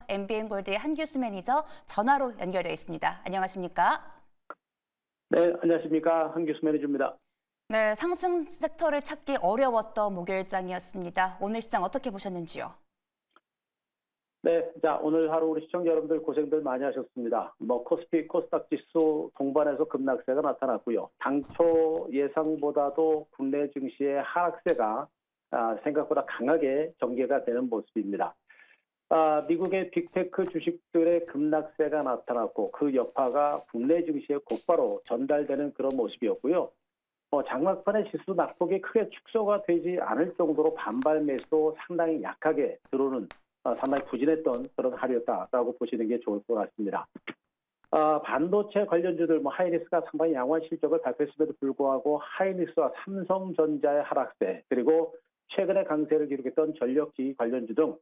MBN 골드의 한규수 매니저 전화로 연결되어 있습니다. 안녕하십니까? 네, 안녕하십니까. 한규수 매니저입니다. 네, 상승 섹터를 찾기 어려웠던 목요일장이었습니다. 오늘 시장 어떻게 보셨는지요? 네, 자, 오늘 하루 우리 시청자 여러분들 고생들 많이 하셨습니다. 코스피, 코스닥 지수 동반해서 급락세가 나타났고요. 당초 예상보다도 국내 증시의 하락세가 생각보다 강하게 전개가 되는 모습입니다. 미국의 빅테크 주식들의 급락세가 나타났고 그 여파가 국내 증시에 곧바로 전달되는 그런 모습이었고요. 장막판의 지수 낙폭이 크게 축소가 되지 않을 정도로 반발 매수도 상당히 약하게 들어오는 상당히 부진했던 그런 하루였다라고 보시는 게 좋을 것 같습니다. 반도체 관련주들 하이닉스가 상당히 양호한 실적을 발표했음에도 불구하고 하이닉스와 삼성전자의 하락세 그리고 최근에 강세를 기록했던 전력기기 관련주 등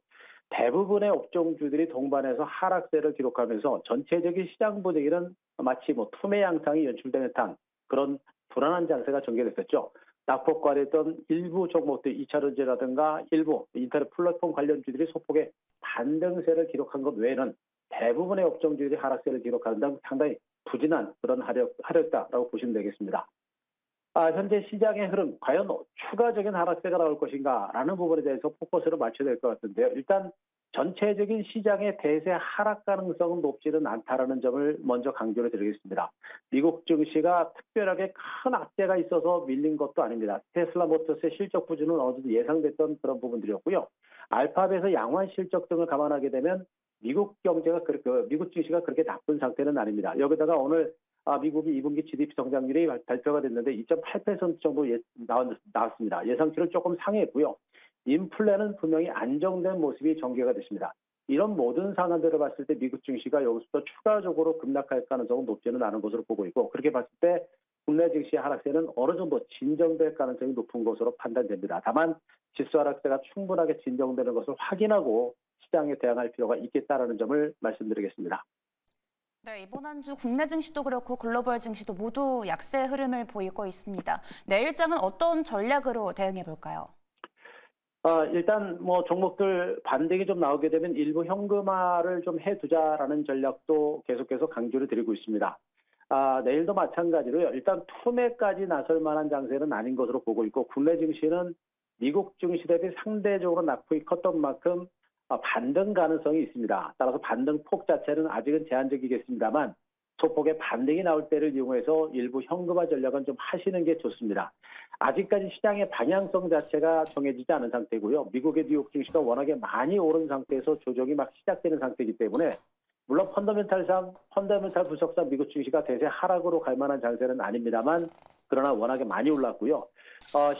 대부분의 업종주들이 동반해서 하락세를 기록하면서 전체적인 시장 분위기는 마치 투매 양상이 연출된 듯한 그런 불안한 장세가 전개됐었죠. 낙폭 과대했던 일부 종목들 2차전지라든가 일부 인터넷 플랫폼 관련주들이 소폭의 반등세를 기록한 것 외에는 대부분의 업종주들이 하락세를 기록하는 등 상당히 부진한 그런 하락다라고 보시면 되겠습니다. 현재 시장의 흐름, 과연 추가적인 하락세가 나올 것인가라는 부분에 대해서 포커스를 맞춰야 될 것 같은데요. 일단 전체적인 시장의 대세 하락 가능성은 높지는 않다라는 점을 먼저 강조를 드리겠습니다. 미국 증시가 특별하게 큰 악재가 있어서 밀린 것도 아닙니다. 테슬라 모터스의 실적 부진은 어느 정도 예상됐던 그런 부분들이었고요. 알파벳의 양호한 실적 등을 감안하게 되면 미국 경제가 미국 증시가 그렇게 나쁜 상태는 아닙니다. 여기다가 오늘 미국이 2분기 GDP 성장률이 발표가 됐는데 2.8% 정도 나왔습니다. 예상치를 조금 상회했고요. 인플레는 분명히 안정된 모습이 전개가 됐습니다. 이런 모든 상황들을 봤을 때 미국 증시가 여기서 추가적으로 급락할 가능성은 높지는 않은 것으로 보고 있고 그렇게 봤을 때 국내 증시 하락세는 어느 정도 진정될 가능성이 높은 것으로 판단됩니다. 다만 지수 하락세가 충분하게 진정되는 것을 확인하고 시장에 대응할 필요가 있겠다라는 점을 말씀드리겠습니다. 네, 이번 한 주 국내 증시도 그렇고 글로벌 증시도 모두 약세 흐름을 보이고 있습니다. 내일장은 어떤 전략으로 대응해 볼까요? 일단 종목들 반등이 좀 나오게 되면 일부 현금화를 좀 해두자라는 전략도 계속해서 강조를 드리고 있습니다. 내일도 마찬가지로요. 일단 투매까지 나설 만한 장세는 아닌 것으로 보고 있고 국내 증시는 미국 증시 대비 상대적으로 낙폭이 컸던 만큼 반등 가능성이 있습니다. 따라서 반등 폭 자체는 아직은 제한적이겠습니다만 소폭의 반등이 나올 때를 이용해서 일부 현금화 전략은 좀 하시는 게 좋습니다. 아직까지 시장의 방향성 자체가 정해지지 않은 상태고요. 미국의 뉴욕 증시가 워낙에 많이 오른 상태에서 조정이 막 시작되는 상태이기 때문에 물론 펀더멘탈 분석상 미국 증시가 대세 하락으로 갈 만한 장세는 아닙니다만 그러나 워낙에 많이 올랐고요.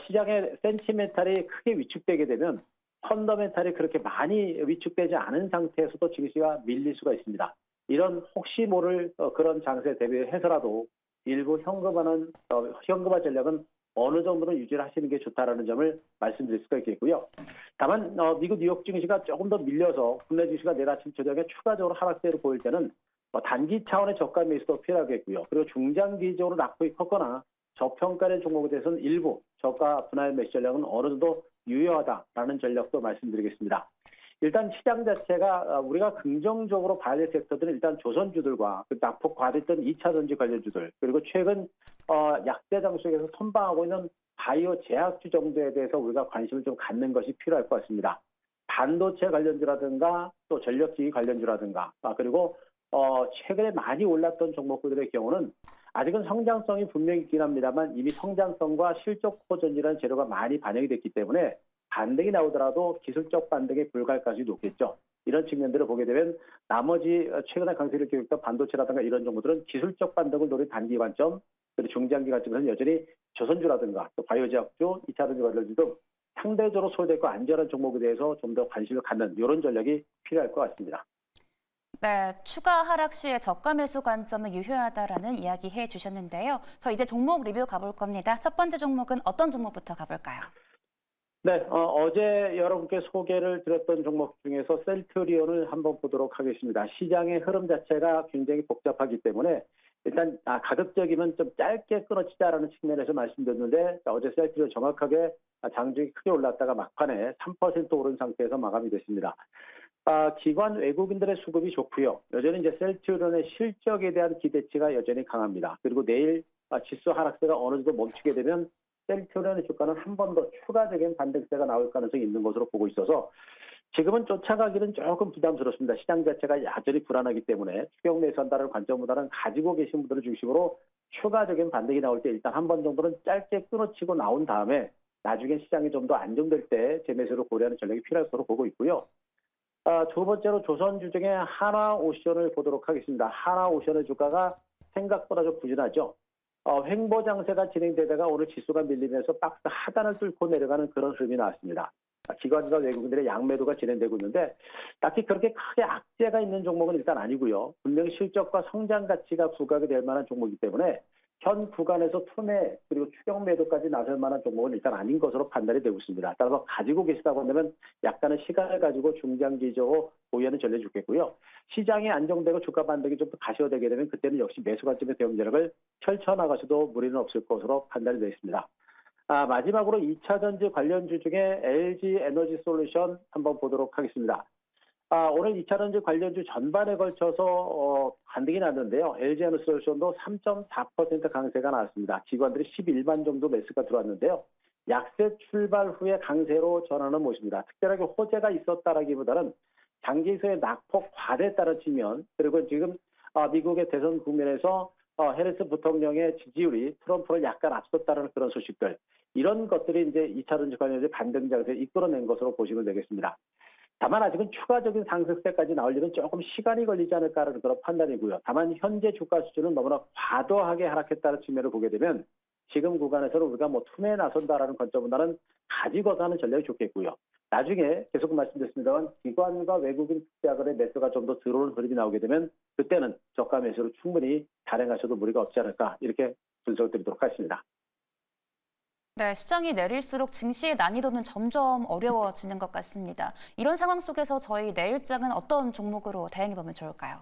시장의 센티멘탈이 크게 위축되게 되면 펀더멘탈이 그렇게 많이 위축되지 않은 상태에서도 증시가 밀릴 수가 있습니다. 이런 혹시 모를 그런 장세 대비해서라도 일부 현금화 전략은 어느 정도는 유지를 하시는 게 좋다라는 점을 말씀드릴 수가 있겠고요. 다만 미국 뉴욕 증시가 조금 더 밀려서 국내 증시가 내일 아침 저녁에 추가적으로 하락세를 보일 때는 단기 차원의 저가 매수도 필요하겠고요. 그리고 중장기적으로 낙폭이 컸거나 저평가된 종목에 대해서는 일부 저가 분할 매수 전략은 어느 정도 유효하다라는 전략도 말씀드리겠습니다. 일단 시장 자체가 우리가 긍정적으로 봐야 될 섹터들은 일단 조선주들과 낙폭 과대했던 2차전지 관련주들 그리고 최근 약세 장속에서 선방하고 있는 바이오 제약주 정도에 대해서 우리가 관심을 좀 갖는 것이 필요할 것 같습니다. 반도체 관련주라든가 또 전력기기 관련주라든가 그리고 최근에 많이 올랐던 종목들의 경우는 아직은 성장성이 분명히 있긴 합니다만 이미 성장성과 실적 호전이라는 재료가 많이 반영이 됐기 때문에 반등이 나오더라도 기술적 반등에 불과할 가능성이 높겠죠. 이런 측면들을 보게 되면 나머지 최근에 강세를 기록했던 반도체라든가 이런 종목들은 기술적 반등을 노린 단기 관점, 그리고 중장기 관점에서는 여전히 조선주라든가 또 바이오제약주, 2차전지 관련주 등 상대적으로 소외되고 안전한 종목에 대해서 좀 더 관심을 갖는 이런 전략이 필요할 것 같습니다. 네, 추가 하락 시에 저가 매수 관점은 유효하다라는 이야기 해주셨는데요. 저 이제 종목 리뷰 가볼 겁니다. 첫 번째 종목은 어떤 종목부터 가볼까요? 네, 어제 여러분께 소개를 드렸던 종목 중에서 셀트리온을 한번 보도록 하겠습니다. 시장의 흐름 자체가 굉장히 복잡하기 때문에 일단 가급적이면 좀 짧게 끊어치자라는 측면에서 말씀드렸는데 어제 셀트리온 정확하게 장중이 크게 올랐다가 막판에 3% 오른 상태에서 마감이 됐습니다. 기관 외국인들의 수급이 좋고요. 여전히 이제 셀트리온의 실적에 대한 기대치가 여전히 강합니다. 그리고 내일 지수 하락세가 어느 정도 멈추게 되면 셀트리온의 주가는 한 번 더 추가적인 반등세가 나올 가능성이 있는 것으로 보고 있어서 지금은 쫓아가기는 조금 부담스럽습니다. 시장 자체가 여전히 불안하기 때문에 추격 매수한다는 관점보다는 가지고 계신 분들을 중심으로 추가적인 반등이 나올 때 일단 한 번 정도는 짧게 끊어치고 나온 다음에 나중에 시장이 좀 더 안정될 때 재매수를 고려하는 전략이 필요할 거로 보고 있고요. 두 번째로 조선주 중에 하나오션을 보도록 하겠습니다. 하나오션의 주가가 생각보다 좀 부진하죠. 횡보 장세가 진행되다가 오늘 지수가 밀리면서 박스 하단을 뚫고 내려가는 그런 흐름이 나왔습니다. 기관과 외국인들의 양매도가 진행되고 있는데 딱히 그렇게 크게 악재가 있는 종목은 일단 아니고요. 분명히 실적과 성장 가치가 부각이 될 만한 종목이기 때문에 현 구간에서 투매 그리고 추격 매도까지 나설 만한 종목은 일단 아닌 것으로 판단이 되고 있습니다. 따라서 가지고 계시다고 한다면 약간의 시간을 가지고 중장기적으로 보유하는 전략이 좋겠고요. 시장이 안정되고 주가 반등이 좀 더 가시화되게 되면 그때는 역시 매수 관점의 대응 전략을 펼쳐나가셔도 무리는 없을 것으로 판단이 되어 있습니다. 마지막으로 2차 전지 관련주 중에 LG 에너지 솔루션 한번 보도록 하겠습니다. 오늘 2차 전지 관련주 전반에 걸쳐서 반등이 났는데요. LG 에너지 솔루션도 3.4% 강세가 나왔습니다. 기관들이 11만 정도 매수가 들어왔는데요. 약세 출발 후에 강세로 전환한 모습입니다. 특별하게 호재가 있었다라기보다는 장기소의 낙폭 과대에 따른 측면 그리고 지금 미국의 대선 국면에서 해리스 부통령의 지지율이 트럼프를 약간 앞섰다는 그런 소식들 이런 것들이 이제 2차 전지 관련해서 반등 장세를 이끌어낸 것으로 보시면 되겠습니다. 다만 아직은 추가적인 상승세까지 나올 일은 조금 시간이 걸리지 않을까라는 그런 판단이고요. 다만 현재 주가 수준은 너무나 과도하게 하락했다는 측면을 보게 되면 지금 구간에서는 우리가 뭐 투매에 나선다라는 관점보다는 가지고서 하는 전략이 좋겠고요. 나중에 계속 말씀드렸습니다만 기관과 외국인 투자자들의 매수가 좀 더 들어오는 흐름이 나오게 되면 그때는 저가 매수를 충분히 단행하셔도 무리가 없지 않을까 이렇게 분석드리도록 하겠습니다. 네, 시장이 내릴수록 증시의 난이도는 점점 어려워지는 것 같습니다. 이런 상황 속에서 저희 내일장은 어떤 종목으로 대응해보면 좋을까요?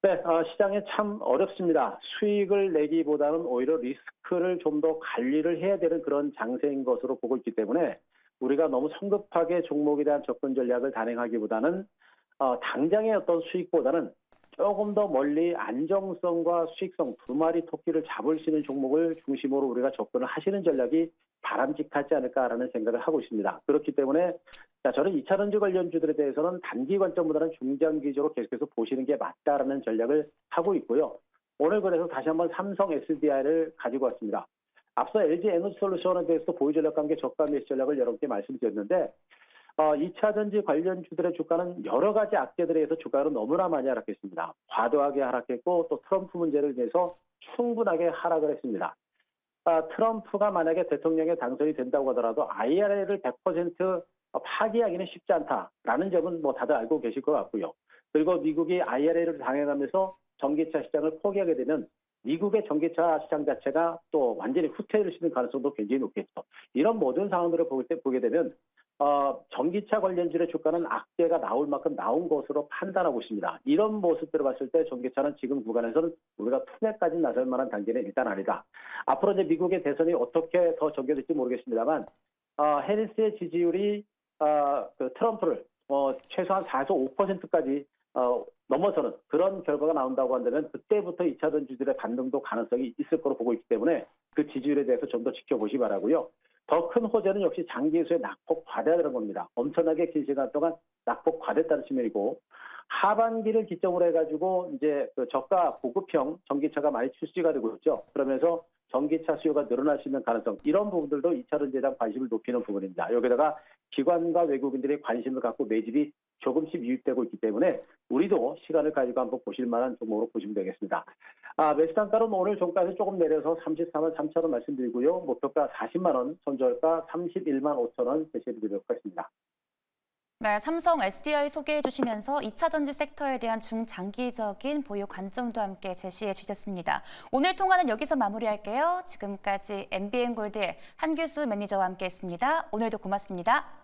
네, 시장에 참 어렵습니다. 수익을 내기보다는 오히려 리스크를 좀 더 관리를 해야 되는 그런 장세인 것으로 보고 있기 때문에 우리가 너무 성급하게 종목에 대한 접근 전략을 단행하기보다는 당장의 어떤 수익보다는 조금 더 멀리 안정성과 수익성 두 마리 토끼를 잡을 수 있는 종목을 중심으로 우리가 접근을 하시는 전략이 바람직하지 않을까라는 생각을 하고 있습니다. 그렇기 때문에 저는 2차 전지 관련주들에 대해서는 단기 관점보다는 중장기적으로 계속해서 보시는 게 맞다라는 전략을 하고 있고요. 오늘 그래서 다시 한번 삼성 SDI를 가지고 왔습니다. 앞서 LG 에너지 솔루션에 대해서도 보유 전략과 함께 저가 매수 전략을 여러분께 말씀드렸는데 2차 전지 관련주들의 주가는 여러 가지 악재들에 의해서 주가는 너무나 많이 하락했습니다. 과도하게 하락했고 또 트럼프 문제를 위해서 충분하게 하락을 했습니다. 트럼프가 만약에 대통령에 당선이 된다고 하더라도 IRA를 100% 파기하기는 쉽지 않다라는 점은 뭐 다들 알고 계실 것 같고요. 그리고 미국이 IRA를 당해가면서 전기차 시장을 포기하게 되면 미국의 전기차 시장 자체가 또 완전히 후퇴를 시키는 가능성도 굉장히 높겠죠. 이런 모든 상황들을 보게 되면 전기차 관련주의 주가는 악재가 나올 만큼 나온 것으로 판단하고 있습니다. 이런 모습들을 봤을 때 전기차는 지금 구간에서는 우리가 투매까지 나설 만한 단계는 일단 아니다. 앞으로 이제 미국의 대선이 어떻게 더 전개될지 모르겠습니다만 해리스의 지지율이 그 트럼프를 최소한 4에서 5%까지 넘어서는 그런 결과가 나온다고 한다면 그때부터 2차 전지들의 반등도 가능성이 있을 거로 보고 있기 때문에 그 지지율에 대해서 좀 더 지켜보시 바라고요. 더 큰 호재는 역시 장기수의 낙폭 과대라는 겁니다. 엄청나게 긴 시간 동안 낙폭 과대했다는 측면이고 하반기를 기점으로 해가지고 이제 그 저가 고급형 전기차가 많이 출시가 되고 있죠. 그러면서 전기차 수요가 늘어날 수 있는 가능성 이런 부분들도 2차 전지에 대한 관심을 높이는 부분입니다. 여기다가 기관과 외국인들이 관심을 갖고 매집이 조금씩 유입되고 있기 때문에 우리도 시간을 가지고 한번 보실 만한 종목으로 보시면 되겠습니다. 매수 단가는 오늘 종가에서 조금 내려서 34만 3천 원 말씀드리고요. 목표가 40만 원, 손절가 31만 5천 원 제시해드리도록 하겠습니다. 네, 삼성 SDI 소개해 주시면서 2차 전지 섹터에 대한 중장기적인 보유 관점도 함께 제시해 주셨습니다. 오늘 통화는 여기서 마무리할게요. 지금까지 MBN골드의 한규수 매니저와 함께했습니다. 오늘도 고맙습니다.